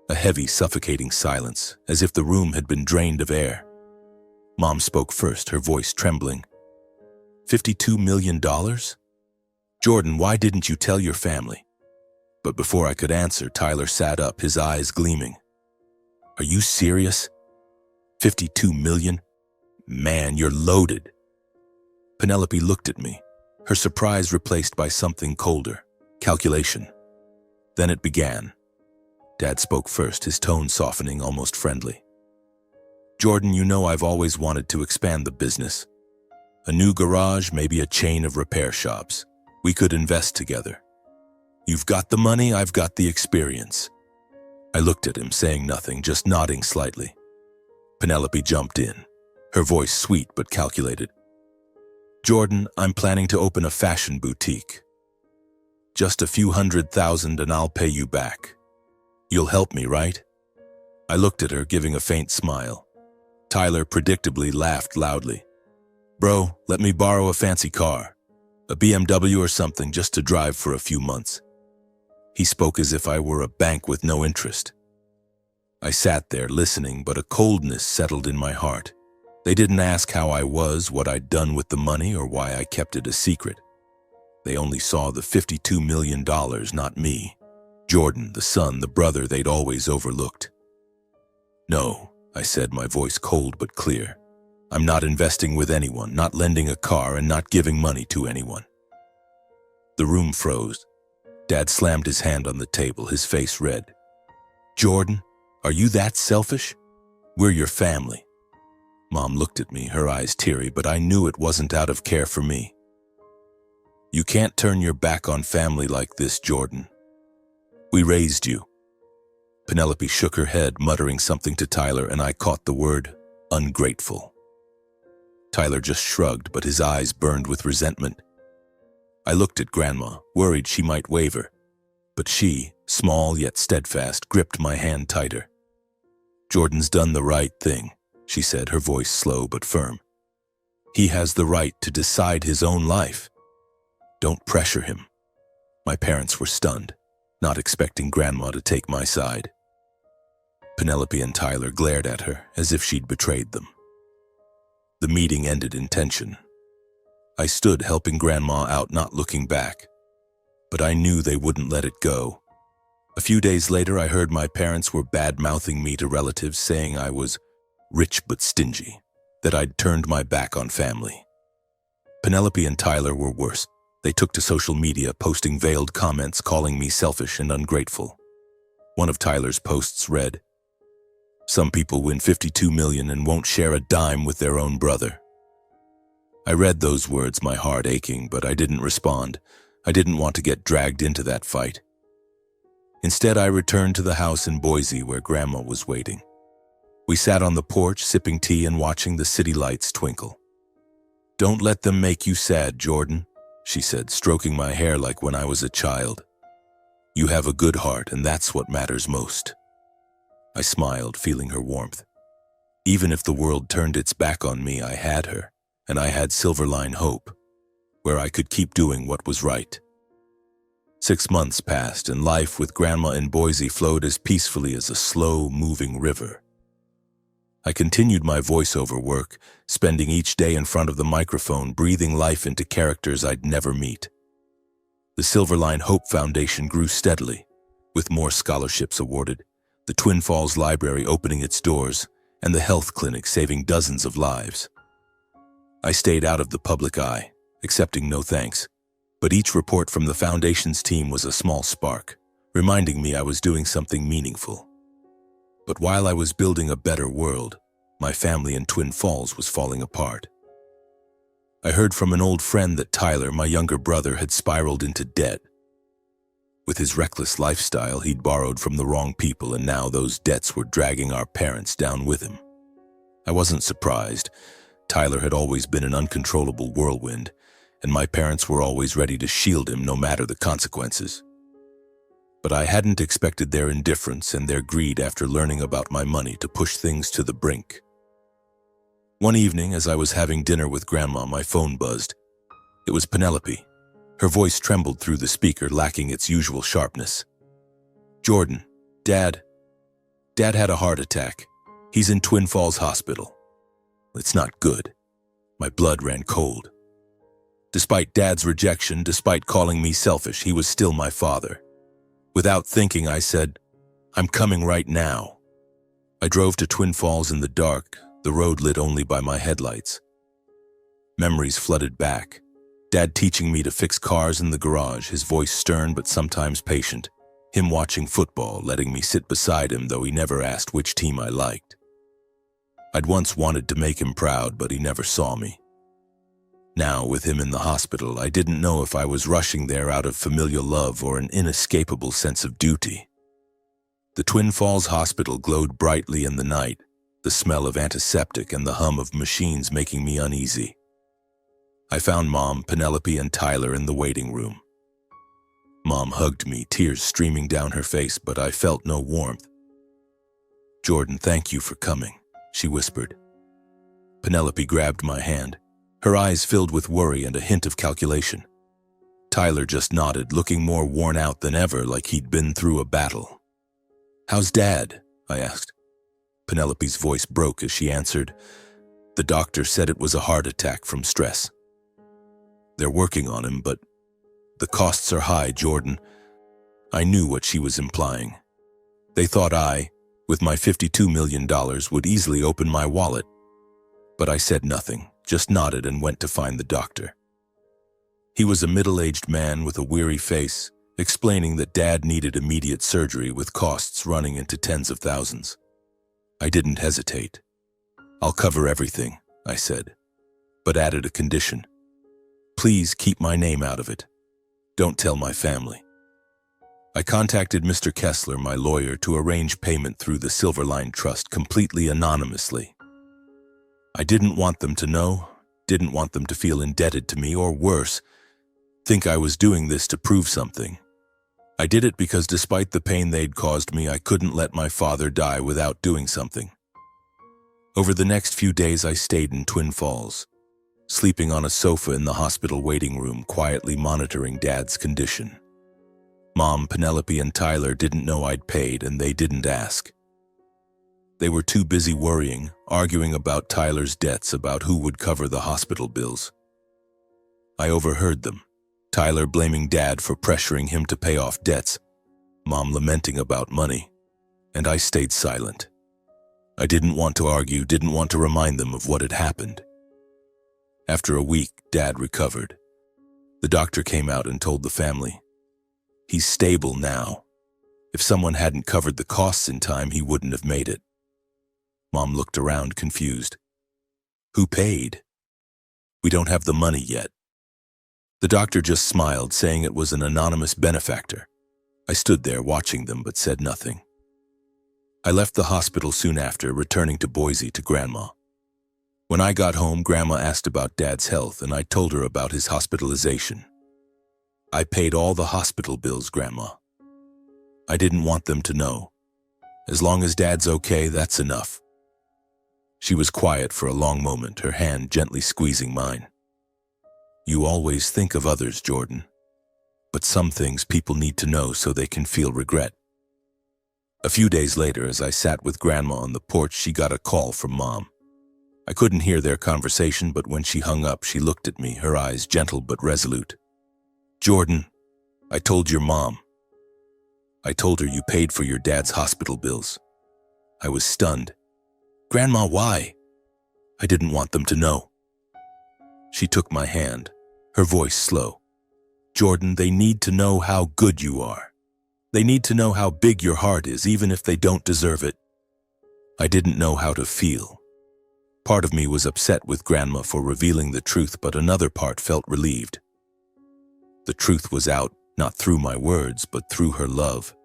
A heavy, suffocating silence, as if the room had been drained of air. Mom spoke first, her voice trembling. $52 million? Jordan, why didn't you tell your family? But before I could answer, Tyler sat up, his eyes gleaming. Are you serious? 52 million? Man, you're loaded. Penelope looked at me, her surprise replaced by something colder, calculation. Then it began. Dad spoke first, his tone softening, almost friendly. Jordan, you know I've always wanted to expand the business. A new garage, maybe a chain of repair shops. We could invest together. You've got the money, I've got the experience. I looked at him, saying nothing, just nodding slightly. Penelope jumped in, her voice sweet but calculated. Jordan, I'm planning to open a fashion boutique. Just a few $100,000 and I'll pay you back. You'll help me, right? I looked at her, giving a faint smile. Tyler predictably laughed loudly. Bro, let me borrow a fancy car. A BMW or something, just to drive for a few months. He spoke as if I were a bank with no interest. I sat there listening, but a coldness settled in my heart. They didn't ask how I was, what I'd done with the money, or why I kept it a secret. They only saw the $52 million, not me. Jordan, the son, the brother they'd always overlooked. No, I said, my voice cold but clear. I'm not investing with anyone, not lending a car, and not giving money to anyone. The room froze. Dad slammed his hand on the table, his face red. Jordan, are you that selfish? We're your family. Mom looked at me, her eyes teary, but I knew it wasn't out of care for me. You can't turn your back on family like this, Jordan. We raised you. Penelope shook her head, muttering something to Tyler, and I caught the word ungrateful. Tyler just shrugged, but his eyes burned with resentment. I looked at Grandma, worried she might waver, but she, small yet steadfast, gripped my hand tighter. Jordan's done the right thing, she said, her voice slow but firm. He has the right to decide his own life. Don't pressure him. My parents were stunned, not expecting Grandma to take my side. Penelope and Tyler glared at her as if she'd betrayed them. The meeting ended in tension. I stood helping Grandma out, not looking back. But I knew they wouldn't let it go. A few days later, I heard my parents were bad-mouthing me to relatives, saying I was rich but stingy, that I'd turned my back on family. Penelope and Tyler were worse. They took to social media, posting veiled comments calling me selfish and ungrateful. One of Tyler's posts read, "Some people win 52 million and won't share a dime with their own brother." I read those words, my heart aching, but I didn't respond. I didn't want to get dragged into that fight. Instead, I returned to the house in Boise where Grandma was waiting. We sat on the porch, sipping tea and watching the city lights twinkle. "Don't let them make you sad, Jordan," she said, stroking my hair like when I was a child. "You have a good heart, and that's what matters most." I smiled, feeling her warmth. Even if the world turned its back on me, I had her, and I had Silverline Hope, where I could keep doing what was right. 6 months passed, and life with Grandma in Boise flowed as peacefully as a slow-moving river. I continued my voiceover work, spending each day in front of the microphone, breathing life into characters I'd never meet. The Silverline Hope Foundation grew steadily, with more scholarships awarded, the Twin Falls Library opening its doors, and the health clinic saving dozens of lives. I stayed out of the public eye, accepting no thanks, but each report from the Foundation's team was a small spark, reminding me I was doing something meaningful. But while I was building a better world, my family in Twin Falls was falling apart. I heard from an old friend that Tyler, my younger brother, had spiraled into debt. With his reckless lifestyle, he'd borrowed from the wrong people, and now those debts were dragging our parents down with him. I wasn't surprised. Tyler had always been an uncontrollable whirlwind, and my parents were always ready to shield him no matter the consequences. But I hadn't expected their indifference and their greed after learning about my money to push things to the brink. One evening, as I was having dinner with Grandma, my phone buzzed. It was Penelope. Her voice trembled through the speaker, lacking its usual sharpness. "Jordan, Dad had a heart attack. He's in Twin Falls Hospital." "It's not good." My blood ran cold. Despite Dad's rejection, despite calling me selfish, he was still my father. Without thinking, I said, "I'm coming right now." I drove to Twin Falls in the dark, the road lit only by my headlights. Memories flooded back. Dad teaching me to fix cars in the garage, his voice stern but sometimes patient. Him watching football, letting me sit beside him, though he never asked which team I liked. I'd once wanted to make him proud, but he never saw me. Now, with him in the hospital, I didn't know if I was rushing there out of familial love or an inescapable sense of duty. The Twin Falls Hospital glowed brightly in the night, the smell of antiseptic and the hum of machines making me uneasy. I found Mom, Penelope, and Tyler in the waiting room. Mom hugged me, tears streaming down her face, but I felt no warmth. "Jordan, thank you for coming," she whispered. Penelope grabbed my hand, her eyes filled with worry and a hint of calculation. Tyler just nodded, looking more worn out than ever, like he'd been through a battle. "How's Dad?" I asked. Penelope's voice broke as she answered, "The doctor said it was a heart attack from stress. They're working on him, but the costs are high, Jordan." I knew what she was implying. They thought I, with my $52 million, would easily open my wallet. But I said nothing, just nodded and went to find the doctor. He was a middle-aged man with a weary face, explaining that Dad needed immediate surgery with costs running into tens of thousands. I didn't hesitate. "I'll cover everything," I said, but added a condition. "Please keep my name out of it. Don't tell my family." I contacted Mr. Kessler, my lawyer, to arrange payment through the Silverline Trust completely anonymously. I didn't want them to know, didn't want them to feel indebted to me, or worse, think I was doing this to prove something. I did it because despite the pain they'd caused me, I couldn't let my father die without doing something. Over the next few days, I stayed in Twin Falls, sleeping on a sofa in the hospital waiting room, quietly monitoring Dad's condition. Mom, Penelope, and Tyler didn't know I'd paid, and they didn't ask. They were too busy worrying, arguing about Tyler's debts, about who would cover the hospital bills. I overheard them, Tyler blaming Dad for pressuring him to pay off debts, Mom lamenting about money, and I stayed silent. I didn't want to argue, didn't want to remind them of what had happened. After a week, Dad recovered. The doctor came out and told the family, "He's stable now. If someone hadn't covered the costs in time, he wouldn't have made it." Mom looked around, confused. "Who paid?" "We don't have the money yet." The doctor just smiled, saying it was an anonymous benefactor. I stood there watching them, but said nothing. I left the hospital soon after, returning to Boise to Grandma. When I got home, Grandma asked about Dad's health, and I told her about his hospitalization. "I paid all the hospital bills, Grandma. I didn't want them to know. As long as Dad's okay, that's enough." She was quiet for a long moment, her hand gently squeezing mine. "You always think of others, Jordan. But some things people need to know so they can feel regret." A few days later, as I sat with Grandma on the porch, she got a call from Mom. I couldn't hear their conversation, but when she hung up, she looked at me, her eyes gentle but resolute. "Jordan, I told your mom. I told her you paid for your dad's hospital bills." I was stunned. "Grandma, why?" "I didn't want them to know." She took my hand, her voice slow. "Jordan, they need to know how good you are. They need to know how big your heart is, even if they don't deserve it." I didn't know how to feel. Part of me was upset with Grandma for revealing the truth, but another part felt relieved. The truth was out, not through my words, but through her love.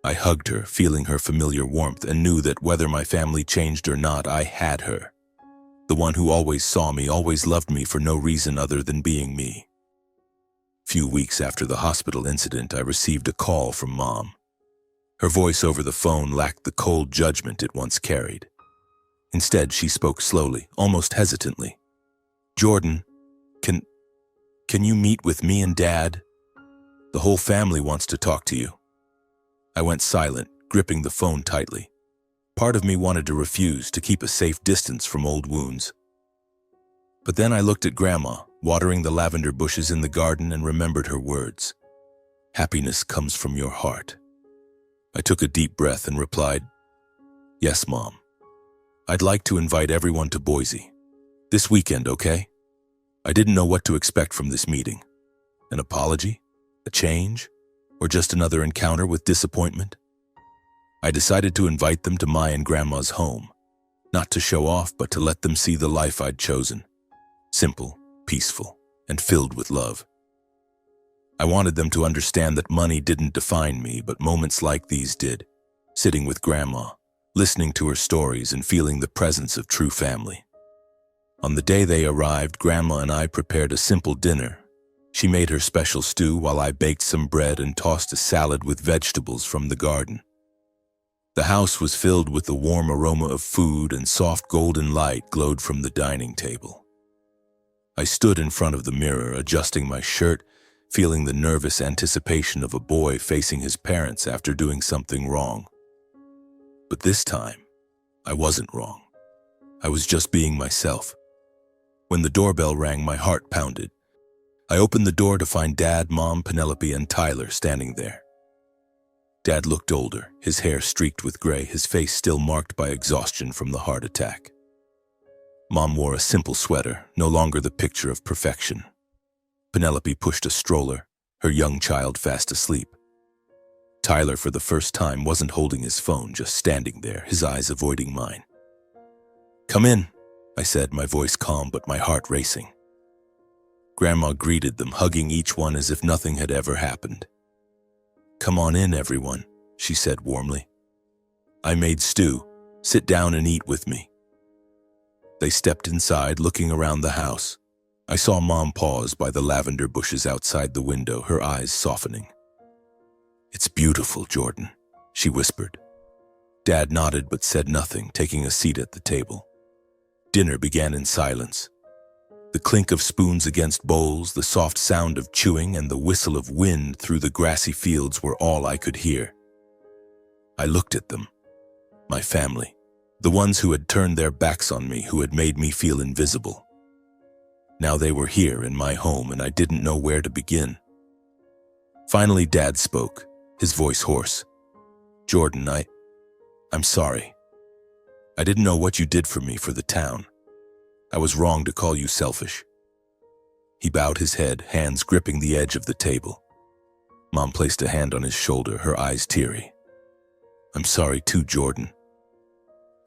I hugged her, feeling her familiar warmth, and knew that whether my family changed or not, I had her. The one who always saw me, always loved me for no reason other than being me. Few weeks after the hospital incident, I received a call from Mom. Her voice over the phone lacked the cold judgment it once carried. Instead, she spoke slowly, almost hesitantly. "Jordan, can you meet with me and Dad? The whole family wants to talk to you." I went silent, gripping the phone tightly. Part of me wanted to refuse, to keep a safe distance from old wounds. But then I looked at Grandma, watering the lavender bushes in the garden, and remembered her words. Happiness comes from your heart. I took a deep breath and replied, Yes, Mom. I'd like to invite everyone to Boise. This weekend, okay? I didn't know what to expect from this meeting. An apology? A change? Or just another encounter with disappointment? I decided to invite them to my and Grandma's home, not to show off, but to let them see the life I'd chosen. Simple, peaceful, and filled with love. I wanted them to understand that money didn't define me, but moments like these did. Sitting with Grandma, listening to her stories, and feeling the presence of true family. On the day they arrived, Grandma and I prepared a simple dinner. She made her special stew while I baked some bread and tossed a salad with vegetables from the garden. The house was filled with the warm aroma of food, and soft golden light glowed from the dining table. I stood in front of the mirror, adjusting my shirt, feeling the nervous anticipation of a boy facing his parents after doing something wrong. But this time, I wasn't wrong. I was just being myself. When the doorbell rang, my heart pounded. I opened the door to find Dad, Mom, Penelope, and Tyler standing there. Dad looked older, his hair streaked with gray, his face still marked by exhaustion from the heart attack. Mom wore a simple sweater, no longer the picture of perfection. Penelope pushed a stroller, her young child fast asleep. Tyler, for the first time, wasn't holding his phone, just standing there, his eyes avoiding mine. "Come in," I said, my voice calm but my heart racing. Grandma greeted them, hugging each one as if nothing had ever happened. "Come on in, everyone," she said warmly. "I made stew. Sit down and eat with me." They stepped inside, looking around the house. I saw Mom pause by the lavender bushes outside the window, her eyes softening. "It's beautiful, Jordan," she whispered. Dad nodded but said nothing, taking a seat at the table. Dinner began in silence. The clink of spoons against bowls, the soft sound of chewing, and the whistle of wind through the grassy fields were all I could hear. I looked at them, my family, the ones who had turned their backs on me, who had made me feel invisible. Now they were here in my home, and I didn't know where to begin. Finally, Dad spoke, his voice hoarse. "Jordan, I'm sorry. I didn't know what you did for me, for the town. I was wrong to call you selfish." He bowed his head, hands gripping the edge of the table. Mom placed a hand on his shoulder, her eyes teary. "I'm sorry too, Jordan.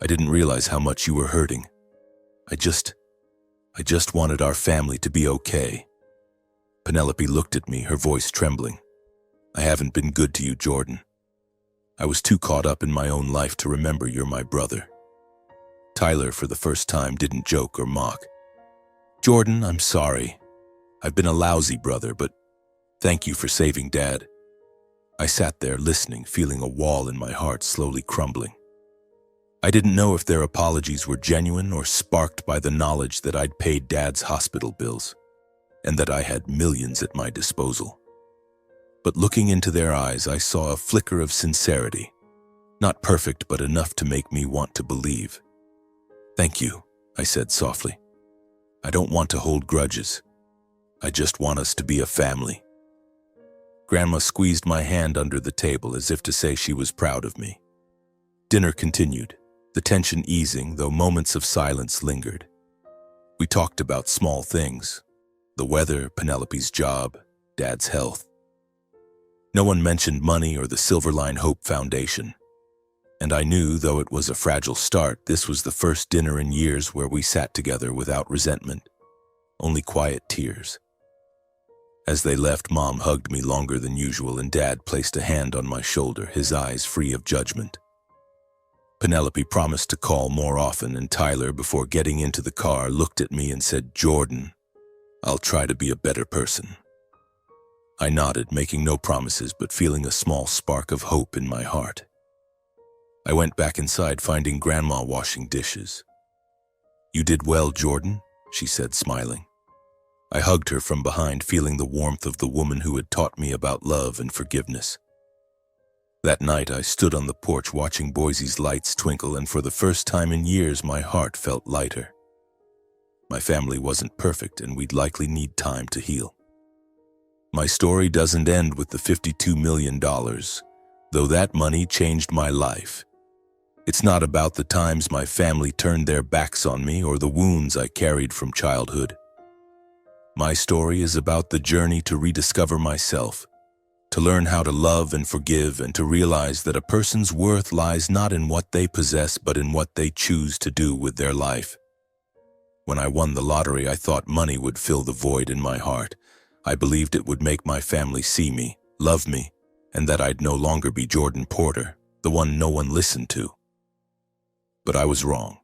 I didn't realize how much you were hurting. I just wanted our family to be okay." Penelope looked at me, her voice trembling. "I haven't been good to you, Jordan. I was too caught up in my own life to remember you're my brother." Tyler, for the first time, didn't joke or mock. "Jordan, I'm sorry. I've been a lousy brother, but thank you for saving Dad." I sat there listening, feeling a wall in my heart slowly crumbling. I didn't know if their apologies were genuine or sparked by the knowledge that I'd paid Dad's hospital bills, and that I had millions at my disposal. But looking into their eyes, I saw a flicker of sincerity. Not perfect, but enough to make me want to believe. "Thank you," I said softly. "I don't want to hold grudges. I just want us to be a family." Grandma squeezed my hand under the table as if to say she was proud of me. Dinner continued, the tension easing, though moments of silence lingered. We talked about small things: the weather, Penelope's job, Dad's health. No one mentioned money or the Silverline Hope Foundation. And I knew, though it was a fragile start, this was the first dinner in years where we sat together without resentment, only quiet tears. As they left, Mom hugged me longer than usual, and Dad placed a hand on my shoulder, his eyes free of judgment. Penelope promised to call more often, and Tyler, before getting into the car, looked at me and said, "Jordan, I'll try to be a better person." I nodded, making no promises, but feeling a small spark of hope in my heart. I went back inside, finding Grandma washing dishes. "You did well, Jordan," she said, smiling. I hugged her from behind, feeling the warmth of the woman who had taught me about love and forgiveness. That night, I stood on the porch watching Boise's lights twinkle, and for the first time in years, my heart felt lighter. My family wasn't perfect and we'd likely need time to heal. My story doesn't end with the $52 million, though that money changed my life. It's not about the times my family turned their backs on me or the wounds I carried from childhood. My story is about the journey to rediscover myself, to learn how to love and forgive, and to realize that a person's worth lies not in what they possess but in what they choose to do with their life. When I won the lottery, I thought money would fill the void in my heart. I believed it would make my family see me, love me, and that I'd no longer be Jordan Porter, the one no one listened to. But I was wrong.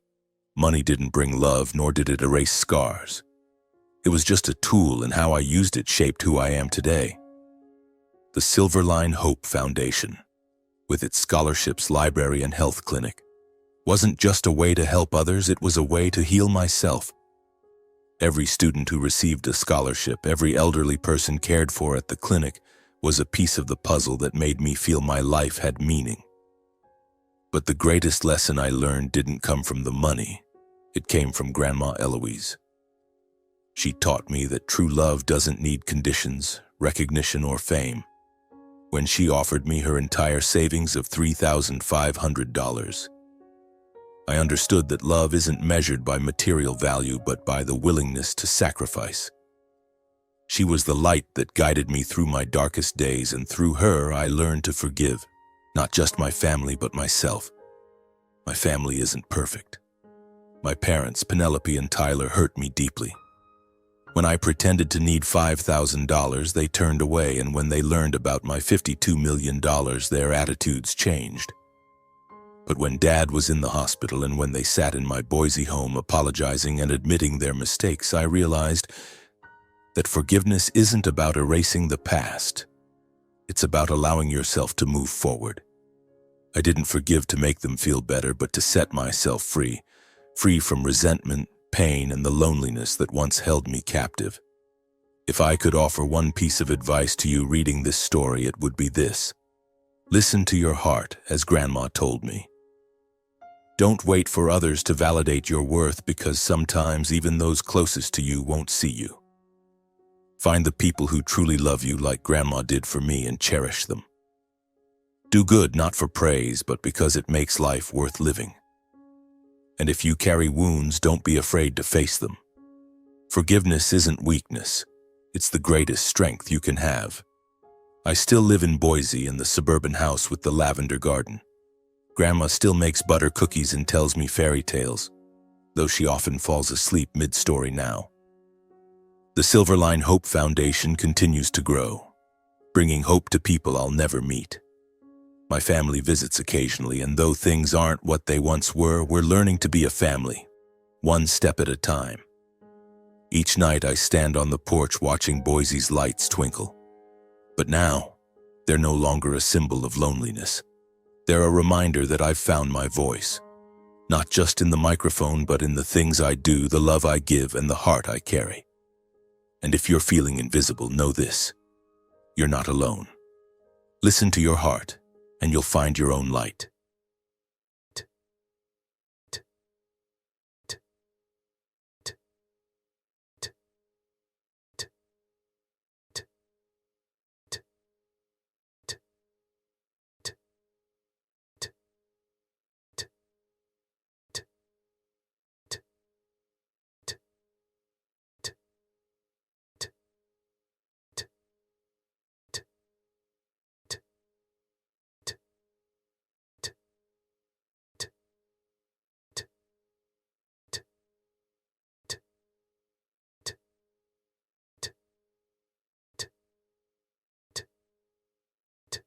Money didn't bring love, nor did it erase scars. It was just a tool, and how I used it shaped who I am today. The Silverline Hope Foundation, with its scholarships, library, and health clinic, wasn't just a way to help others, it was a way to heal myself. Every student who received a scholarship, every elderly person cared for at the clinic, was a piece of the puzzle that made me feel my life had meaning. But the greatest lesson I learned didn't come from the money. It came from Grandma Eloise. She taught me that true love doesn't need conditions, recognition, or fame. When she offered me her entire savings of $3,500, I understood that love isn't measured by material value but by the willingness to sacrifice. She was the light that guided me through my darkest days, and through her I learned to forgive, not just my family but myself. My family isn't perfect. My parents, Penelope and Tyler, hurt me deeply. When I pretended to need $5,000, they turned away, and when they learned about my $52 million, their attitudes changed. But when Dad was in the hospital and when they sat in my Boise home apologizing and admitting their mistakes, I realized that forgiveness isn't about erasing the past. It's about allowing yourself to move forward. I didn't forgive to make them feel better, but to set myself free from resentment, pain, and the loneliness that once held me captive. If I could offer one piece of advice to you reading this story, it would be this: listen to your heart, as Grandma told me. Don't wait for others to validate your worth, because sometimes even those closest to you won't see you. Find the people who truly love you like Grandma did for me and cherish them. Do good not for praise, but because it makes life worth living. And if you carry wounds, don't be afraid to face them. Forgiveness isn't weakness. It's the greatest strength you can have. I still live in Boise in the suburban house with the lavender garden. Grandma still makes butter cookies and tells me fairy tales, though she often falls asleep mid-story now. The Silverline Hope Foundation continues to grow, bringing hope to people I'll never meet. My family visits occasionally, and though things aren't what they once were, we're learning to be a family, one step at a time. Each night I stand on the porch watching Boise's lights twinkle. But now, they're no longer a symbol of loneliness. They're a reminder that I've found my voice, not just in the microphone, but in the things I do, the love I give, and the heart I carry. And if you're feeling invisible, know this: you're not alone. Listen to your heart, and you'll find your own light.